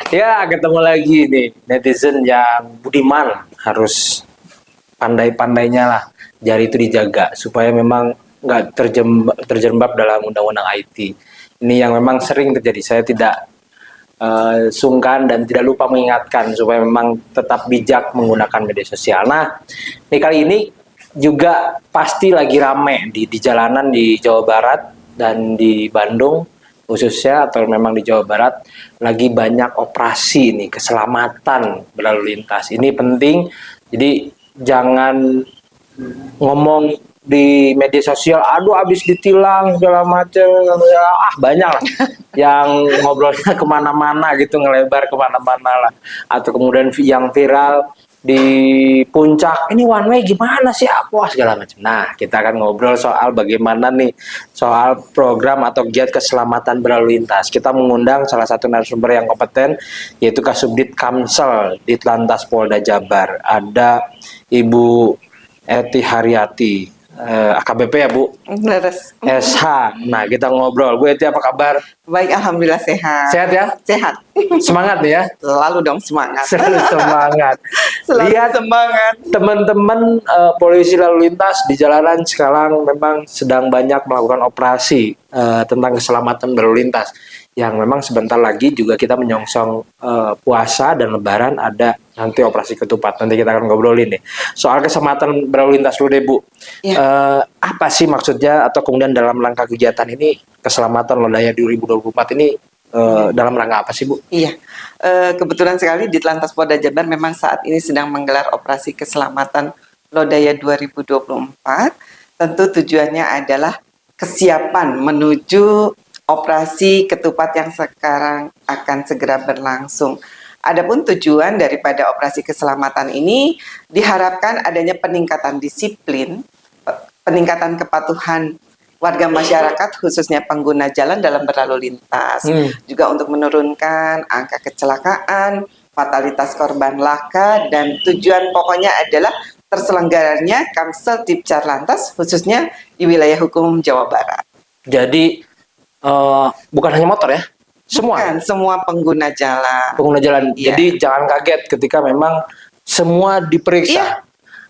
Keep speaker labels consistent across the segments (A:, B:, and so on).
A: Ya, ketemu lagi nih netizen yang budiman, harus pandai-pandainya lah jari itu dijaga supaya memang nggak terjerembab dalam undang-undang IT. Ini yang memang sering terjadi. Saya tidak sungkan dan tidak lupa mengingatkan supaya memang tetap bijak menggunakan media sosial. Nah, kali ini juga pasti lagi rame di jalanan di Jawa Barat dan di Bandung khususnya, atau memang di Jawa Barat lagi banyak operasi nih keselamatan berlalu lintas. Ini penting, jadi jangan ngomong di media sosial, aduh habis ditilang segala macam, ya, banyak lah yang ngobrolnya kemana-mana gitu, ngelebar kemana-mana lah. Atau kemudian yang viral di puncak, ini one way gimana sih, apa segala macam. Nah, kita akan ngobrol soal bagaimana nih soal program atau giat keselamatan berlalu lintas. Kita mengundang salah satu narasumber yang kompeten, yaitu Kasubdit Kamsel Ditlantas Polda Jabar. Ada Ibu Eti Haryati, AKBP ya Bu?
B: Leres.
A: SH. Nah, kita ngobrol. Bu Eti, apa kabar?
B: Baik, alhamdulillah sehat.
A: Sehat ya?
B: Sehat.
A: Semangat nih ya?
B: Selalu dong semangat.
A: Selalu semangat.
B: Selalu
A: Lihat
B: semangat.
A: teman-teman polisi lalu lintas di jalanan sekarang memang sedang banyak melakukan operasi tentang keselamatan berlalu lintas. Yang memang sebentar lagi juga kita menyongsong puasa dan lebaran, ada nanti operasi ketupat. Nanti kita akan ngobrolin nih soal keselamatan berlalu lintas dulu deh Bu. Ya. Apa sih maksudnya atau kemudian dalam rangka kegiatan ini keselamatan Lodaya 2024 ini dalam rangka apa sih Bu?
B: Iya, kebetulan sekali Ditlantas Polda Jabar memang saat ini sedang menggelar operasi keselamatan Lodaya 2024. Tentu tujuannya adalah kesiapan menuju operasi ketupat yang sekarang akan segera berlangsung. Adapun tujuan daripada operasi keselamatan ini diharapkan adanya peningkatan disiplin, peningkatan kepatuhan warga masyarakat khususnya pengguna jalan dalam berlalu lintas, juga untuk menurunkan angka kecelakaan, fatalitas korban laka, dan tujuan pokoknya adalah terselenggaranya Kamsel Tipcar Lantas khususnya di wilayah hukum Jawa Barat.
A: Jadi bukan hanya motor ya,
B: semua pengguna jalan.
A: Pengguna jalan. Yeah. Jadi jangan kaget ketika memang semua diperiksa. Yeah.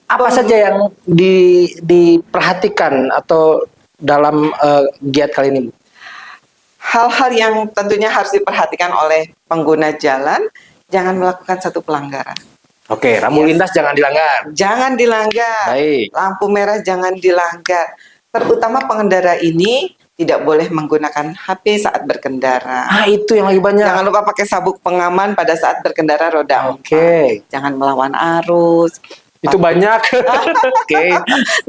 A: Apa saja yang diperhatikan atau dalam giat kali ini?
B: Hal-hal yang tentunya harus diperhatikan oleh pengguna jalan, jangan melakukan satu pelanggaran.
A: Oke, rambu lintas jangan dilanggar.
B: Jangan dilanggar.
A: Baik.
B: Lampu merah jangan dilanggar. Terutama pengendara ini tidak boleh menggunakan HP saat berkendara.
A: Itu yang lagi banyak.
B: Jangan lupa pakai sabuk pengaman pada saat berkendara roda 4.
A: Oke.
B: Jangan melawan arus.
A: Itu banyak. Oke.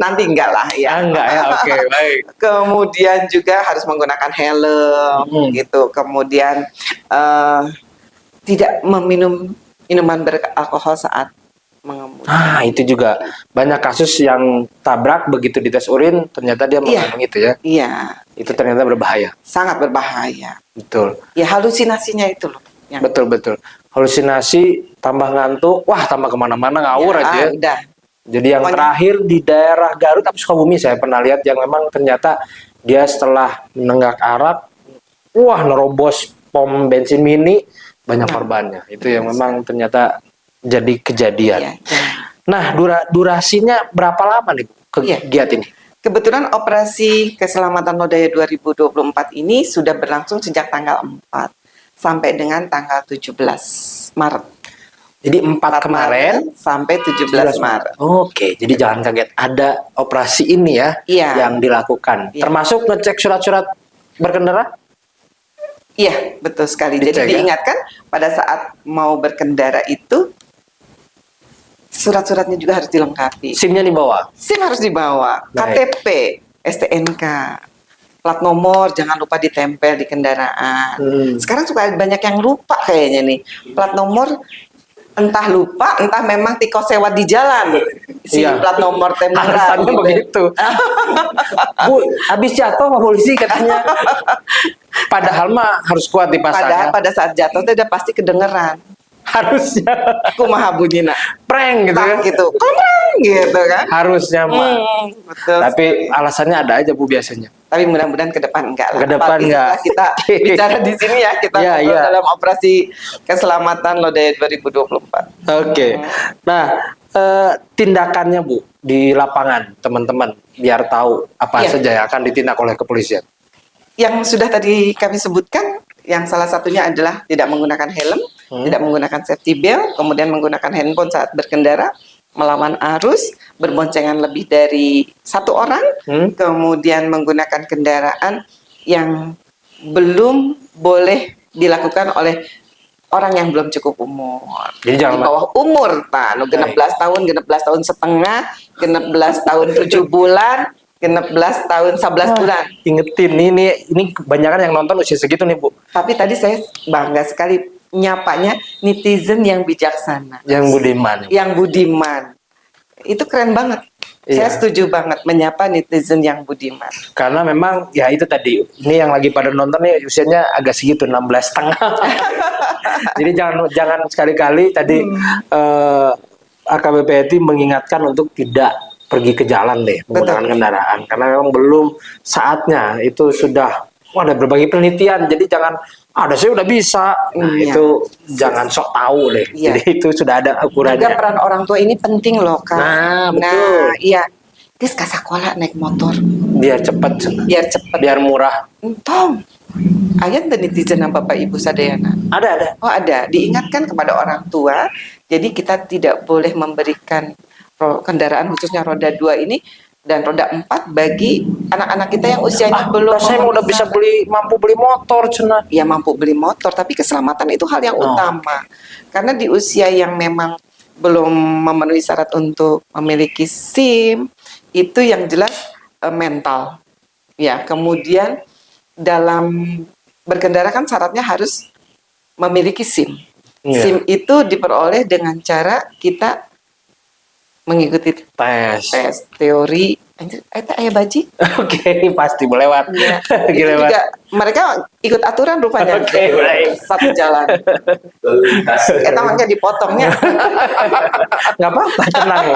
B: Nanti enggak lah ya.
A: Enggak ya. Oke, baik.
B: Kemudian juga harus menggunakan helm gitu. Kemudian tidak meminum minuman beralkohol saat mengemudi.
A: Itu juga banyak kasus yang tabrak begitu dites urin ternyata dia mengandung itu ya.
B: Iya.
A: Itu ternyata berbahaya.
B: Sangat berbahaya.
A: Betul.
B: Ya halusinasinya itu loh.
A: Betul. Halusinasi, tambah ngantuk, wah tambah kemana-mana ngawur aja.
B: Udah.
A: Jadi yang terakhir di daerah Garut atau Sukabumi saya pernah lihat yang memang ternyata dia setelah menenggak arak, wah nerobos pom bensin mini, banyak korbannya. Itu yang memang ternyata jadi kejadian. Nah, durasinya berapa lama nih kegiatan ini?
B: Kebetulan operasi keselamatan Lodaya 2024 ini sudah berlangsung sejak tanggal 4 sampai dengan tanggal 17 Maret.
A: Jadi 4 kemarin
B: sampai 17 Maret.
A: Oke, jadi jangan kaget ada operasi ini ya yang dilakukan. Termasuk ngecek surat-surat berkendara?
B: Iya, betul sekali. Jadi diingatkan pada saat mau berkendara itu surat-suratnya juga harus dilengkapi.
A: SIM-nya dibawa?
B: SIM harus dibawa. KTP, STNK, plat nomor jangan lupa ditempel di kendaraan. Sekarang suka banyak yang lupa kayaknya nih. Plat nomor entah lupa, entah memang tikos sewa di jalan. Plat nomor tembakan.
A: Alasannya begitu. Bu, habis jatuh sama polisi katanya. Padahal mah harus kuat dipasang.
B: Padahal pada saat jatuh itu udah pasti kedengeran.
A: Harusnya
B: kumaha bunyinya
A: prank gitu kan.
B: tak gitu kurang gitu kan.
A: Harusnya mah.
B: Betul.
A: Tapi alasannya ada aja Bu biasanya.
B: Tapi mudah-mudahan ke depan enggak lah.
A: Ke depan
B: Apalagi
A: enggak.
B: setelah kita bicara di sini ya, kita
A: Iya,
B: ngobrol
A: iya.
B: dalam operasi keselamatan Lodaya 2024.
A: Oke. Nah, tindakannya Bu di lapangan teman-teman biar tahu apa
B: Iya.
A: saja yang akan ditindak oleh kepolisian.
B: Yang sudah tadi kami sebutkan, yang salah satunya adalah tidak menggunakan helm, tidak menggunakan safety belt, kemudian menggunakan handphone saat berkendara, melawan arus, berboncengan lebih dari satu orang, kemudian menggunakan kendaraan yang belum boleh dilakukan oleh orang yang belum cukup umur.
A: Jadi
B: Di
A: jangan
B: bawah umur, Pak. Nu genep 11 tahun, genep 11 tahun setengah, genep 11 tahun 7 bulan, genep 11 tahun 11 bulan.
A: ingetin ini kebanyakan yang nonton usia segitu nih Bu.
B: Tapi tadi saya bangga sekali nyapanya netizen yang bijaksana,
A: Yang budiman.
B: yang budiman. Itu keren banget.
A: Iya.
B: Saya setuju banget menyapa netizen yang budiman.
A: Karena memang ya itu tadi, ini yang lagi pada nonton nih usianya agak segitu 16 setengah. Jadi jangan sekali-kali tadi AKBP itu mengingatkan untuk tidak pergi ke jalan deh menggunakan kendaraan karena memang belum saatnya. Itu sudah ada berbagai penelitian, jadi jangan ada saya udah bisa. Nah,
B: Iya.
A: itu jangan sok tahu deh.
B: Iya.
A: Jadi itu sudah ada
B: Juga
A: ukurannya.
B: peran orang tua ini penting loh, Kak.
A: Nah, betul.
B: Iya. Guys, ke sekolah naik motor
A: Biar cepet,
B: biar cepet.
A: biar murah.
B: Entong. Ayat dan netizen yang Bapak Ibu Sadayana.
A: Ada.
B: Oh ada, diingatkan kepada orang tua. Jadi kita tidak boleh memberikan kendaraan khususnya roda 2 ini dan roda 4 bagi anak-anak kita yang usianya belum.
A: Saya udah bisa mampu beli motor, cenah.
B: Ya mampu beli motor, tapi keselamatan itu hal yang utama. Karena di usia yang memang belum memenuhi syarat untuk memiliki SIM, itu yang jelas mental. Ya, kemudian dalam berkendara kan syaratnya harus memiliki SIM.
A: Iya.
B: SIM itu diperoleh dengan cara kita mengikuti tes teori. Anjir, eta aya baji.
A: Oke, pasti melewat.
B: Ya, itu
A: Gila,
B: juga mereka ikut aturan rupanya.
A: Oke, baik.
B: Satu jalan. Eta makanya dipotongnya.
A: Nggak apa-apa, tenang.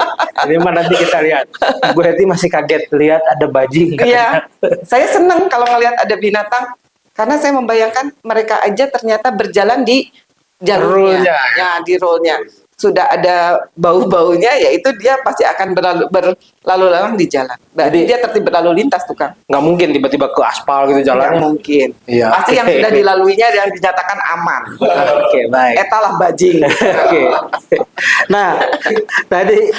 A: Ini mah nanti kita lihat. Bu Heti masih kaget lihat ada bajing.
B: Iya, saya senang kalau ngelihat ada binatang karena saya membayangkan mereka aja ternyata berjalan di jalurnya,
A: Rule-nya.
B: ya di roll-nya. Sudah ada bau-baunya, yaitu dia pasti akan berlalu lalang di jalan. Berarti dia tertib berlalu lintas tuh Kang.
A: Nggak mungkin tiba-tiba ke aspal gitu
B: Nggak
A: jalannya.
B: mungkin.
A: Iya.
B: Pasti yang sudah dilaluinya yang dinyatakan aman.
A: Oke, baik.
B: Etalah bajing.
A: Oke. Nah, tadi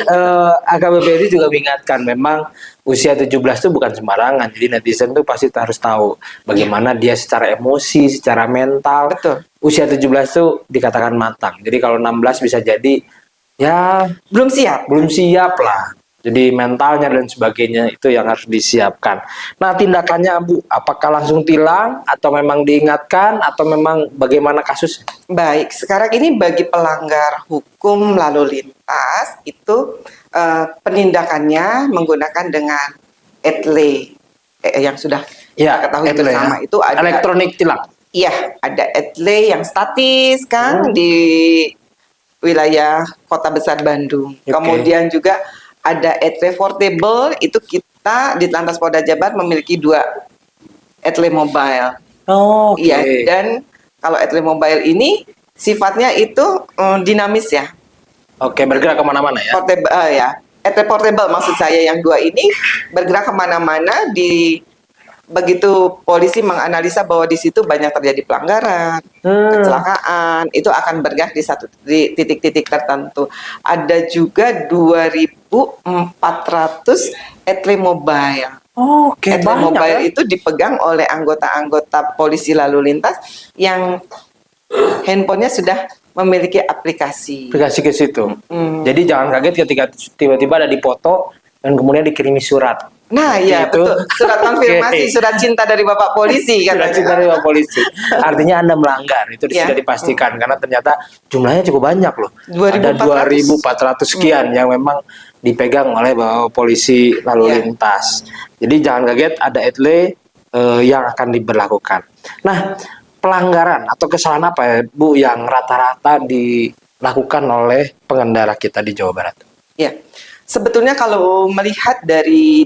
A: AKBP ini juga mengingatkan memang usia 17 itu bukan sembarangan. Jadi netizen tuh pasti harus tahu bagaimana dia secara emosi, secara mental.
B: Betul.
A: Usia 17 tuh dikatakan matang. Jadi kalau 16 bisa jadi ya
B: Belum siap.
A: belum siap lah. Jadi mentalnya dan sebagainya itu yang harus disiapkan. Nah, tindakannya Bu, apakah langsung tilang atau memang diingatkan atau memang bagaimana kasus?
B: Baik, sekarang ini bagi pelanggar hukum lalu lintas itu penindakannya menggunakan dengan etle yang sudah
A: Ya,
B: kita ketahui
A: etle
B: bersama
A: ya.
B: itu ada
A: Elektronik tilang.
B: iya ada etle yang statis kan di wilayah Kota Besar Bandung.
A: Oke.
B: Kemudian juga ada etle portable, itu kita di Lantas Polda Jabar memiliki 2 etle mobile.
A: Oh,
B: Iya, dan kalau etle mobile ini sifatnya itu dinamis ya.
A: Oke, bergerak kemana-mana ya.
B: Portable ya. Etle portable maksud saya yang 2 ini bergerak kemana-mana begitu polisi menganalisa bahwa di situ banyak terjadi pelanggaran, kecelakaan, itu akan bergerak di titik-titik tertentu. Ada juga 2.400 etle mobile.
A: Oke,
B: Etle
A: banyak
B: mobile
A: ya.
B: itu dipegang oleh anggota-anggota polisi lalu lintas yang handphonenya sudah memiliki aplikasi.
A: Aplikasi ke situ. Jadi jangan kaget ketika tiba-tiba ada di foto dan kemudian dikirimi surat.
B: Nah, iya
A: Itu.
B: betul. Surat konfirmasi,
A: Oke.
B: surat cinta dari Bapak polisi
A: Surat
B: katanya.
A: cinta dari Pak polisi. Artinya Anda melanggar. Itu
B: Ya.
A: sudah dipastikan karena ternyata jumlahnya cukup banyak loh. Ada
B: 2.400.
A: 2.400 sekian yang memang dipegang oleh Bapak polisi lalu
B: Ya.
A: lintas. Jadi jangan kaget ada etle yang akan diberlakukan. Nah, pelanggaran atau kesalahan apa ya Bu yang rata-rata dilakukan oleh pengendara kita di Jawa Barat?
B: Ya, sebetulnya kalau melihat dari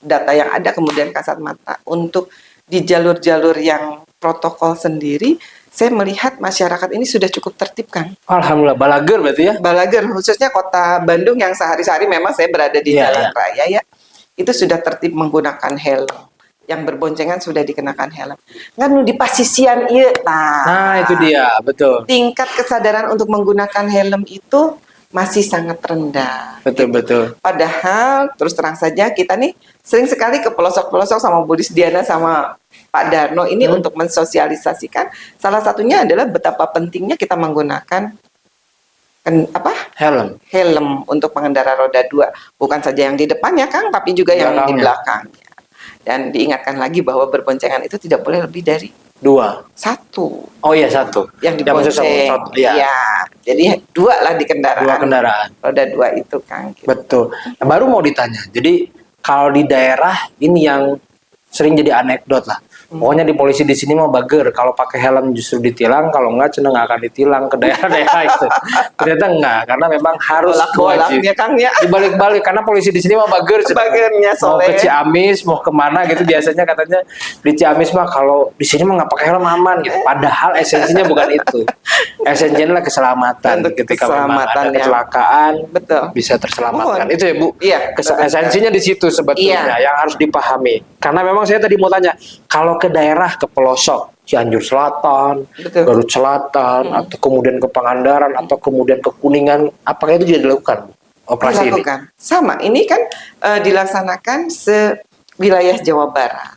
B: data yang ada kemudian kasat mata untuk di jalur-jalur yang protokol sendiri, saya melihat masyarakat ini sudah cukup tertib, Kang.
A: Alhamdulillah, balager berarti ya?
B: Balager, khususnya kota Bandung yang sehari-hari memang saya berada di
A: Iya,
B: jalan
A: iya.
B: raya ya, itu sudah tertib menggunakan helm. Yang berboncengan sudah dikenakan helm. Ngan nu di pasisian ieu
A: Nah, itu dia, betul.
B: tingkat kesadaran untuk menggunakan helm itu masih sangat rendah.
A: Betul, betul.
B: Padahal terus terang saja kita nih sering sekali ke pelosok-pelosok sama Bu Diana sama Pak Darno ini untuk mensosialisasikan. Salah satunya adalah betapa pentingnya kita menggunakan
A: Helm.
B: helm untuk pengendara roda 2. Bukan saja yang di depannya, Kang, tapi juga yang di
A: Belakangnya.
B: belakangnya. Dan diingatkan lagi bahwa berboncengan itu tidak boleh lebih dari
A: 2.
B: 1
A: Oh iya, 1.
B: yang
A: Yang maksud
B: dibonceng.
A: satu, ya.
B: Iya. Jadi 2 lah di kendaraan.
A: 2 kendaraan.
B: Roda 2 itu, Kang. Gitu.
A: Betul. Nah, baru mau ditanya. Jadi kalau di daerah ini yang sering jadi anekdot lah. Pokoknya di polisi di sini mau bager. Kalau pakai helm justru ditilang, kalau enggak cenderung nggak akan ditilang ke daerah-daerah itu. Ternyata enggak, karena memang harus wajib.
B: Bolak-baliknya, Kang, ya.
A: Dibalik-balik karena polisi di sini mau bager.
B: Bagernya
A: Mau
B: soleh.
A: ke Ciamis, mau kemana gitu biasanya katanya di Ciamis mah kalau di sini mah nggak pakai helm aman gitu. Padahal esensinya bukan itu. Esensinya adalah keselamatan.
B: Untuk
A: Ketika memang
B: keselamatan
A: ada
B: yang-
A: kecelakaan
B: Betul.
A: bisa terselamatkan.
B: Mohon.
A: Itu ya Bu.
B: Iya, betul.
A: Esensinya di situ sebetulnya yang harus dipahami. Karena memang saya tadi mau tanya, kalau ke daerah ke pelosok, Cianjur Selatan,
B: Betul.
A: Garut Selatan, atau kemudian ke Pangandaran, atau kemudian ke Kuningan, apakah itu juga dilakukan Bu, operasi ini?
B: Dilakukan. Sama, ini kan dilaksanakan wilayah Jawa Barat.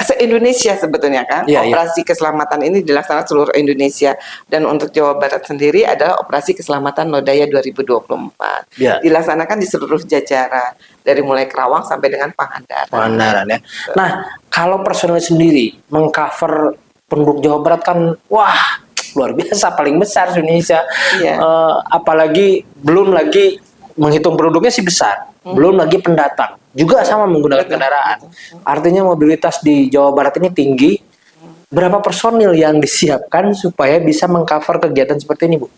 B: Se-Indonesia sebetulnya, kan.
A: Iya, iya.
B: Operasi keselamatan ini dilaksanakan seluruh Indonesia. Dan untuk Jawa Barat sendiri adalah Operasi Keselamatan Lodaya 2024.
A: Iya.
B: Dilaksanakan di seluruh jajaran. Dari mulai Kerawang sampai dengan Pangandaran.
A: Pangandaran ya. Nah, kalau personel sendiri mengcover penduduk Jawa Barat kan, wah luar biasa, paling besar di Indonesia.
B: Iya.
A: Apalagi belum lagi menghitung penduduknya sih besar, belum lagi pendatang juga sama menggunakan
B: Betul.
A: kendaraan. Artinya mobilitas di Jawa Barat ini tinggi. Berapa personil yang disiapkan supaya bisa mengcover kegiatan seperti ini, Bu?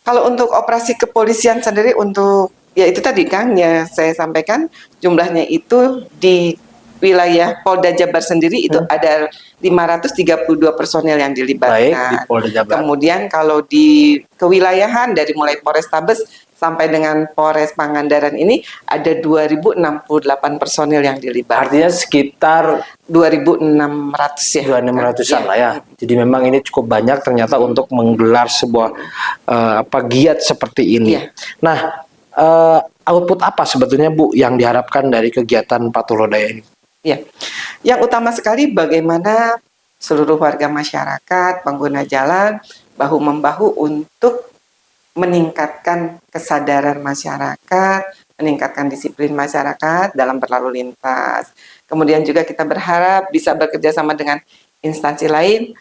B: Kalau untuk operasi kepolisian sendiri untuk ya itu tadi, Kang, ya saya sampaikan jumlahnya itu di wilayah Polda Jabar sendiri itu ada 532 personel yang dilibatkan.
A: Baik, di Polda Jabar.
B: Kemudian kalau di kewilayahan dari mulai Polrestabes sampai dengan Polres Pangandaran ini ada 2068 personel yang dilibatkan.
A: Artinya sekitar
B: 2600 ya.
A: 2600-an
B: Iya.
A: lah ya. Jadi memang ini cukup banyak ternyata untuk menggelar sebuah giat seperti ini.
B: Iya.
A: Nah, output apa sebetulnya Bu yang diharapkan dari kegiatan Patuh Lodaya ini?
B: Ya, yang utama sekali bagaimana seluruh warga masyarakat, pengguna jalan, bahu-membahu untuk meningkatkan kesadaran masyarakat, meningkatkan disiplin masyarakat dalam berlalu lintas. Kemudian juga kita berharap bisa bekerja sama dengan instansi lain,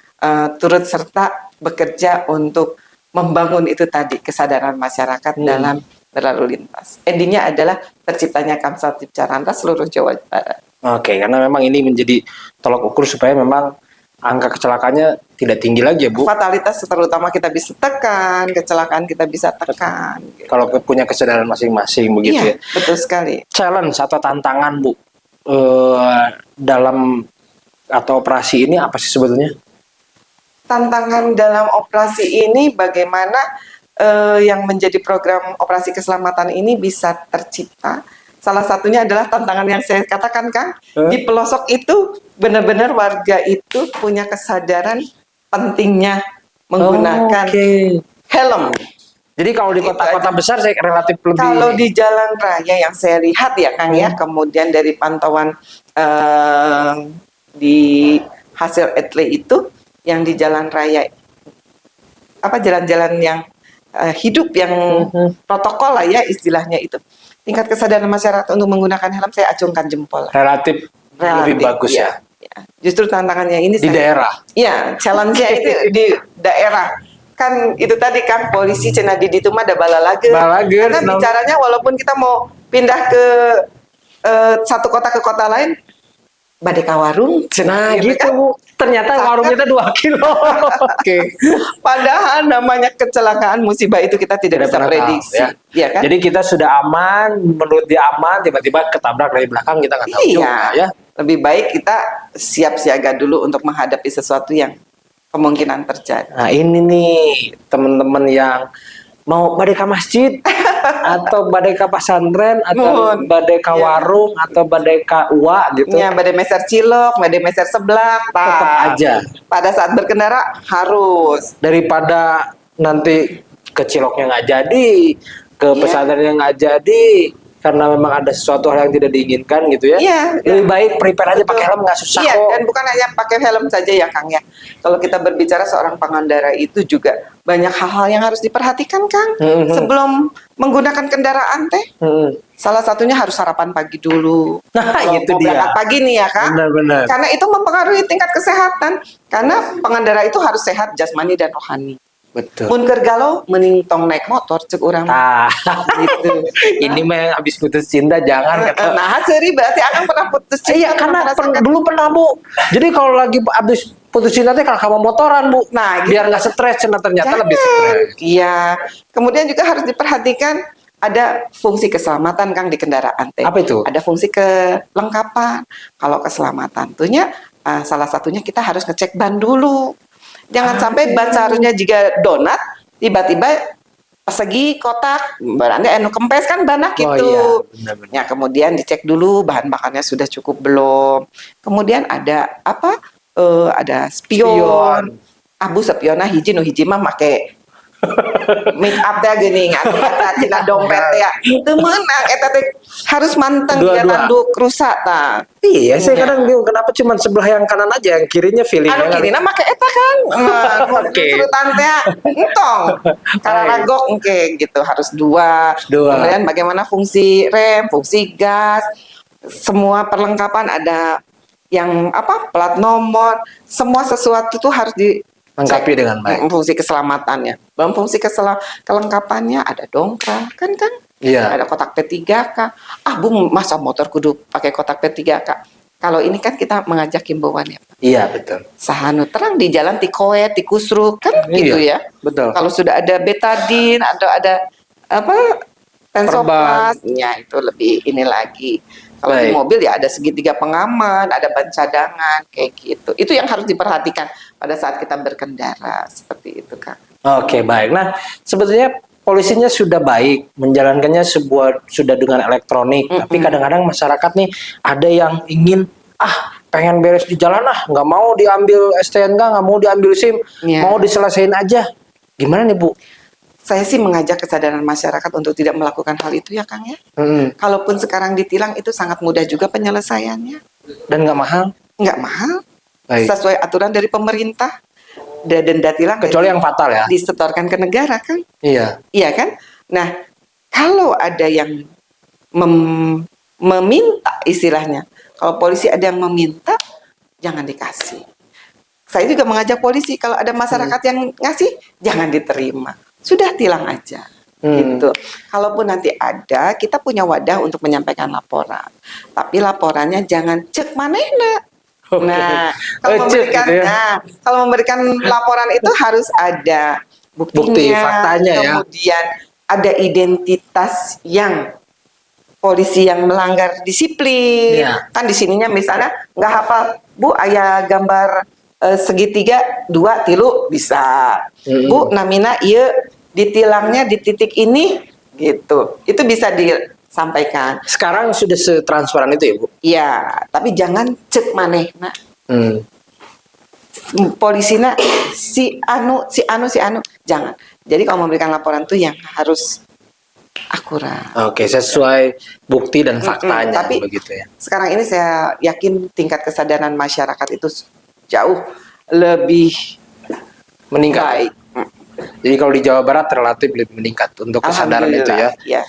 B: turut serta bekerja untuk membangun itu tadi, kesadaran masyarakat dalam berlalu lintas. Endingnya adalah terciptanya Kamsatip Caranta seluruh Jawa Barat.
A: Oke, karena memang ini menjadi tolak ukur supaya memang angka kecelakaannya tidak tinggi lagi ya Bu.
B: Fatalitas terutama kita bisa tekan, kecelakaan kita bisa tekan. Gitu.
A: Kalau punya kesadaran masing-masing begitu
B: Iya,
A: ya.
B: betul sekali.
A: Challenge atau tantangan Bu dalam atau operasi ini apa sih sebetulnya?
B: Tantangan dalam operasi ini bagaimana yang menjadi program operasi keselamatan ini bisa tercipta. Salah satunya adalah tantangan yang saya katakan, Kang, di pelosok itu benar-benar warga itu punya kesadaran pentingnya menggunakan helm.
A: Jadi kalau di kota-kota besar saya relatif lebih.
B: Kalau di jalan raya yang saya lihat ya, Kang, ya, kemudian dari pantauan di hasil etle itu yang di jalan raya jalan-jalan yang hidup yang protokol lah ya istilahnya itu. Tingkat kesadaran masyarakat untuk menggunakan helm saya acungkan jempol.
A: Relatif lebih bagus ya.
B: Justru tantangannya ini
A: Di daerah.
B: Iya, challenge-nya itu di daerah. Kan itu tadi, Kang, polisi cenah di ditu mah ada balalager. Karena bicaranya walaupun kita mau pindah ke satu kota ke kota lain, badai ka warung.
A: Nah
B: Gitu
A: gitu
B: kan?
A: Bu. Ternyata warungnya itu 2 kilo. Oke.
B: Padahal namanya kecelakaan musibah itu kita tidak bisa
A: pernah tahu,
B: prediksi,
A: ya.
B: ya kan?
A: Jadi kita sudah aman, menurut dia aman, tiba-tiba ketabrak dari belakang kita nggak tahu juga ya.
B: Lebih baik kita siap siaga dulu untuk menghadapi sesuatu yang kemungkinan terjadi.
A: Nah ini nih teman-teman yang mau badai ke masjid atau badai ke pesantren atau
B: Nuhun.
A: badai ke
B: Iya.
A: warung atau badai ke uwa gitu,
B: Ya, badai meser cilok, badai meser seblak,
A: tetap aja
B: pada saat berkendara harus.
A: daripada nanti ke ciloknya nggak jadi, ke
B: Iya.
A: pesantrennya nggak jadi karena memang ada sesuatu hal yang tidak diinginkan gitu ya.
B: Iya,
A: Lebih baik prepare aja
B: Betul.
A: pakai helm, nggak susah
B: Iya,
A: kok.
B: dan bukan hanya pakai helm saja ya Kang ya. Kalau kita berbicara seorang pengendara itu juga banyak hal-hal yang harus diperhatikan Kang. Sebelum menggunakan kendaraan teh. Salah satunya harus sarapan pagi dulu.
A: Nah,
B: Kalau
A: itu
B: mau
A: dia.
B: berangkat pagi nih ya Kang.
A: Benar-benar.
B: Karena itu mempengaruhi tingkat kesehatan. Karena pengendara itu harus sehat jasmani dan rohani.
A: Betul.
B: Mun keur galau mending tong naik motor cek urang
A: Ah,
B: gitu.
A: ini mah yang habis putus cinta jangan kata.
B: Nah, seri berarti akan pernah putus cinta.
A: Iya karena dulu pernah Bu. Jadi kalau lagi habis putus cinta teh kalau kamu motoran Bu.
B: Nah, gitu.
A: Biar nggak stres, karena ternyata
B: Jangan.
A: lebih stres.
B: Iya. Kemudian juga harus diperhatikan ada fungsi keselamatan Kang di kendaraan teh.
A: Apa itu?
B: Ada fungsi kelengkapan. Kalau keselamatan tentunya salah satunya kita harus ngecek ban dulu. Jangan sampai ban seharusnya jika donat tiba-tiba persegi kotak berarti anu kempes kan banak gitu.
A: Oh iya, benar-benar.
B: Ya, kemudian dicek dulu bahan bakarnya sudah cukup belum. Kemudian ada apa? Ada spion. Abu spiona hiji nu hiji mah make make up teh geuning atuh tina dompet teh ya. Teu meunang eta teh harus manteng
A: Dua-dua.
B: dia tanduk rusak tah.
A: Iya, saya kadang bingung kenapa cuma sebelah yang kanan aja, yang kirinya feelingnya.
B: Anu kirina make eta kan.
A: Oke.
B: Surutan teh entong. Kararagok engke gitu harus dua.
A: Dua.
B: Kemudian bagaimana fungsi rem, fungsi gas, semua perlengkapan ada yang apa? Plat nomor, semua sesuatu tuh harus di
A: Lengkapi dengan baik.
B: Fungsi keselamatannya. Dalam fungsi kelengkapannya ada dongkrak kan kan?
A: Iya.
B: Ada kotak P3K. Bu masa motor kudu pakai kotak P3K. Kalau ini kan kita mengajak himbauan ya.
A: Iya betul.
B: Sahanu terang di jalan tikoe, tikusruk kan gitu ya.
A: Betul.
B: Kalau sudah ada betadin atau ada apa tensoplas, ya itu lebih ini lagi. Kalau di
A: Baik.
B: mobil ya ada segitiga pengaman, ada ban cadangan kayak gitu. Itu yang harus diperhatikan pada saat kita berkendara seperti itu Kak.
A: Oke baik. Nah sebetulnya polisinya sudah baik menjalankannya sudah dengan elektronik. Tapi kadang-kadang masyarakat nih ada yang ingin pengen beres di jalan nggak mau diambil STNK, nggak mau diambil SIM,
B: Iya.
A: mau diselesain aja. Gimana nih Bu?
B: Saya sih mengajak kesadaran masyarakat untuk tidak melakukan hal itu ya Kang ya. Kalaupun sekarang ditilang itu sangat mudah juga penyelesaiannya.
A: Dan nggak mahal.
B: Nggak mahal.
A: Baik.
B: Sesuai aturan dari pemerintah. Denda tilang
A: Kecuali yang fatal ya.
B: disetorkan ke negara kan.
A: Iya.
B: Iya kan? Nah, kalau ada yang meminta istilahnya, kalau polisi ada yang meminta, jangan dikasih. Saya juga mengajak polisi kalau ada masyarakat yang ngasih, jangan diterima. Sudah tilang aja. Gitu. Kalaupun nanti ada, kita punya wadah untuk menyampaikan laporan. Tapi laporannya jangan cek manehna.
A: Oke.
B: Nah,
A: Cek gitu ya.
B: kalau memberikan laporan itu harus ada buktinya,
A: Bukti, faktanya ya.
B: kemudian ada identitas yang polisi yang melanggar disiplin.
A: Iya.
B: Kan di sininya misalnya nggak hafal, Bu, aya gambar segitiga 2 3 bisa. Bu, namina ieu ditilangnya di titik ini gitu. Itu bisa disampaikan.
A: Sekarang sudah setransparan itu ya Bu?
B: Iya, tapi jangan cek manehna. Polisina si anu, jangan. Jadi kalau memberikan laporan tuh yang harus akurat.
A: Oke, sesuai bukti dan faktanya
B: tapi
A: begitu ya.
B: sekarang ini saya yakin tingkat kesadaran masyarakat itu jauh lebih
A: Meningkat.
B: baik.
A: Jadi kalau di Jawa Barat relatif lebih meningkat untuk kesadaran itu ya.
B: Ya.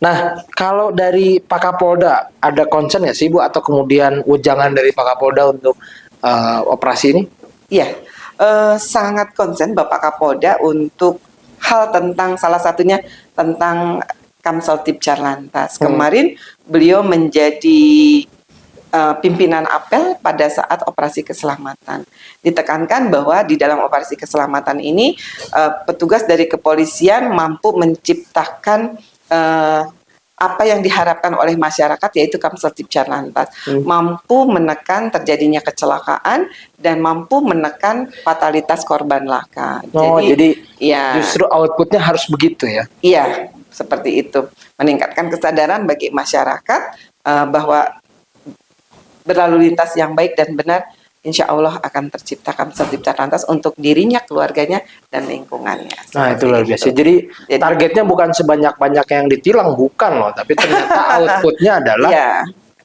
A: Nah, kalau dari Pak Kapolda ada concern nggak sih Bu atau kemudian ujangan dari Pak Kapolda untuk operasi ini?
B: Iya, sangat konsen Bapak Kapolda untuk hal tentang salah satunya tentang Kamsel Tipcar Lantas. Kemarin beliau menjadi pimpinan apel pada saat operasi keselamatan. Ditekankan bahwa di dalam operasi keselamatan ini petugas dari kepolisian mampu menciptakan apa yang diharapkan oleh masyarakat, yaitu Kamseltib Carlantas, mampu menekan terjadinya kecelakaan dan mampu menekan fatalitas korban laka.
A: Oh, jadi
B: ya,
A: justru outputnya harus begitu ya?
B: Iya, seperti itu. Meningkatkan kesadaran bagi masyarakat bahwa berlalu lintas yang baik dan benar, insya Allah akan tercipta Kamseltib Carlantas untuk dirinya, keluarganya, dan lingkungannya.
A: Nah, itu luar biasa. Jadi targetnya bukan sebanyak-banyak yang ditilang, bukan loh. Tapi ternyata outputnya adalah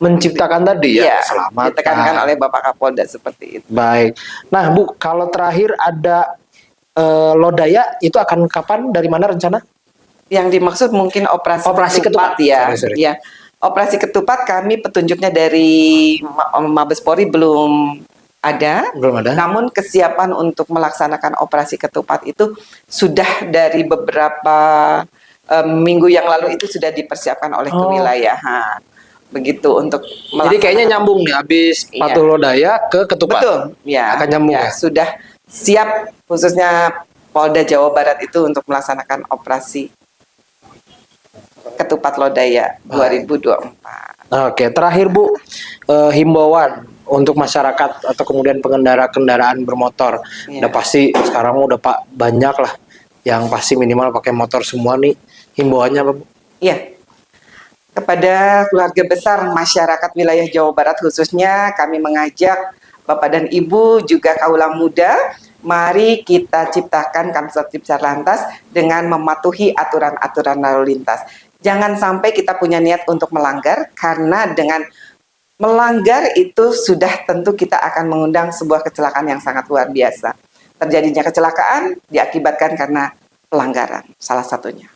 A: menciptakan tadi ya, selamat.
B: Ditekankan oleh Bapak Kapolda seperti itu.
A: Baik. Nah, Bu, kalau terakhir ada Lodaya, itu akan kapan, dari mana rencana?
B: Yang dimaksud mungkin operasi ketupat ya.
A: Sorry.
B: Ya. Operasi ketupat kami petunjuknya dari Mabes Polri belum ada. Namun kesiapan untuk melaksanakan operasi ketupat itu sudah dari beberapa minggu yang lalu itu sudah dipersiapkan oleh kewilayahan. Begitu untuk
A: jadi kayaknya nyambung nih, habis Patuh Lodaya ke ketupat.
B: Betul, ya.
A: Akan nyambung ya.
B: Sudah siap khususnya Polda Jawa Barat itu untuk melaksanakan operasi Ketupat Lodaya 2024.
A: Oke, terakhir Bu, himbauan untuk masyarakat atau kemudian pengendara kendaraan bermotor. Udah pasti sekarang udah banyak lah yang pasti minimal pakai motor semua nih. Himbauannya apa, Bu?
B: Iya. Kepada keluarga besar masyarakat wilayah Jawa Barat khususnya, kami mengajak Bapak dan Ibu juga kaula muda, mari kita ciptakan Kamseltib Carlantas dengan mematuhi aturan-aturan lalu lintas. Jangan sampai kita punya niat untuk melanggar, karena dengan melanggar itu sudah tentu kita akan mengundang sebuah kecelakaan yang sangat luar biasa. Terjadinya kecelakaan diakibatkan karena pelanggaran, salah satunya.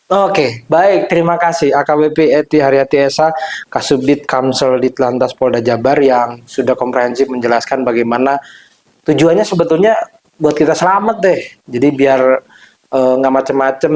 A: Oke, baik. Terima kasih AKBP Eti Haryati Esa, Kasubdit Kamsel Ditlantas Polda Jabar yang sudah komprehensif menjelaskan bagaimana tujuannya sebetulnya buat kita selamat deh. Jadi biar nggak macem-macem,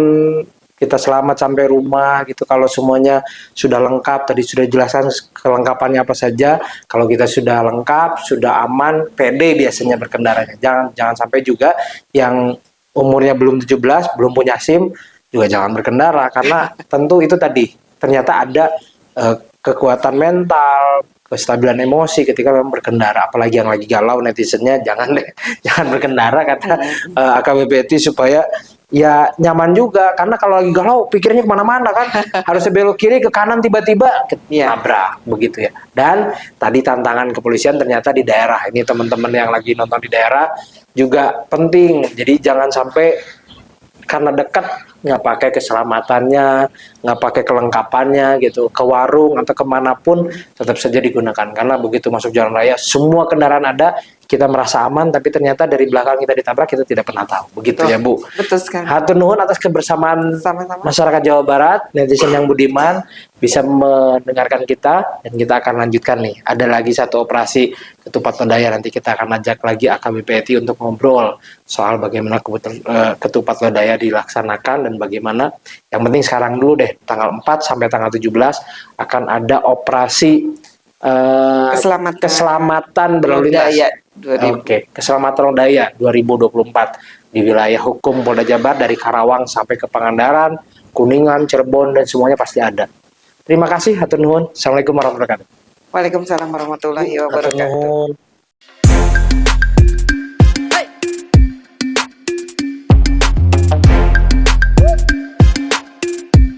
A: kita selamat sampai rumah gitu. Kalau semuanya sudah lengkap, tadi sudah jelaskan kelengkapannya apa saja. Kalau kita sudah lengkap, sudah aman, pede biasanya berkendaranya. Jangan sampai juga yang umurnya belum 17, belum punya SIM juga jangan berkendara, karena tentu itu tadi ternyata ada kekuatan mental, kestabilan emosi ketika memang berkendara. Apalagi yang lagi galau, netizennya jangan berkendara kata AKBP supaya ya nyaman juga, karena kalau lagi galau pikirnya kemana-mana kan, harusnya belok kiri ke kanan tiba-tiba nabrak begitu ya. Dan tadi tantangan kepolisian ternyata di daerah ini, teman-teman yang lagi nonton di daerah juga penting. Jadi jangan sampai karena dekat nggak pakai keselamatannya, nggak pakai kelengkapannya gitu, ke warung atau kemanapun tetap saja digunakan, karena begitu masuk jalan raya semua kendaraan ada, kita merasa aman, tapi ternyata dari belakang kita ditabrak, kita tidak pernah tahu. Begitu ya, Bu.
B: Betul sekali.
A: Hatur nuhun atas kebersamaan
B: Sama-sama.
A: masyarakat Jawa Barat, netizen yang budiman, bisa mendengarkan kita, dan kita akan lanjutkan nih. Ada lagi satu operasi Ketupat Lodaya, nanti kita akan ajak lagi AKBP Eti untuk ngobrol soal bagaimana Ketupat Lodaya dilaksanakan dan bagaimana. Yang penting sekarang dulu deh, tanggal 4 sampai tanggal 17 akan ada operasi keselamatan berlalu lintas. Keselamatan Lodaya 2024 di wilayah hukum Polda Jabar, dari Karawang sampai ke Pangandaran, Kuningan, Cirebon, dan semuanya pasti ada. Terima kasih, hatur nuhun. Assalamualaikum warahmatullahi wabarakatuh.
B: Waalaikumsalam warahmatullahi wabarakatuh.